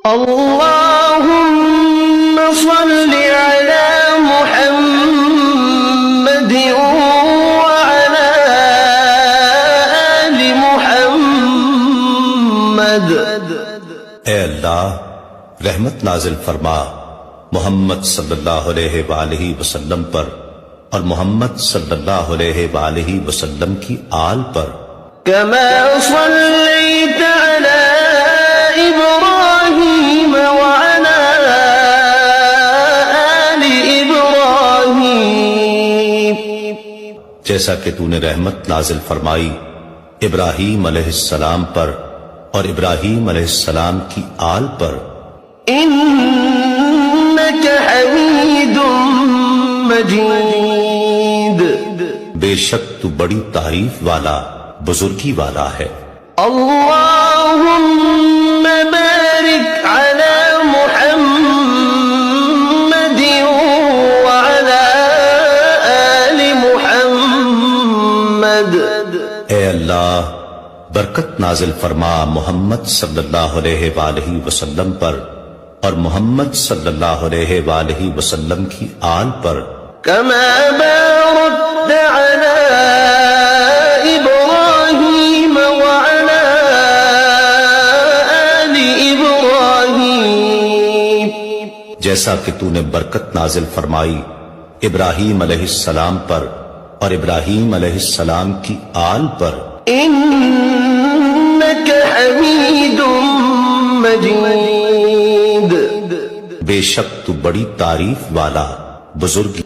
اللهم صل على محمد وعلى آل محمد۔ اے اللہ رحمت نازل فرما محمد صلی اللہ علیہ وآلہ وسلم پر اور محمد صلی اللہ علیہ وآلہ وسلم کی آل پر، كما صليت على إبراهيم وعلى آل إبراهيم، جیسا کہ تو نے رحمت نازل فرمائی ابراہیم علیہ السلام پر اور ابراہیم علیہ السلام کی آل پر، إنك حميد مجيد۔ بے شک تو بڑی تعریف والا بزرگی والا ہے۔ اللهم بارك على محمد وعلى آل محمد۔ اے اللہ برکت نازل فرما محمد صلی اللہ علیہ وآلہ وسلم پر اور محمد صلی اللہ علیہ وآلہ وسلم کی آل پر، كما باركت على إبراهيم وعلى آل إبراهيم، جیسا کہ تو نے برکت نازل فرمائی ابراہیم علیہ السلام پر اور ابراہیم علیہ السلام کی آل پر، إنك حميد مجيد۔ بے شک تو بڑی تعریف والا بزرگی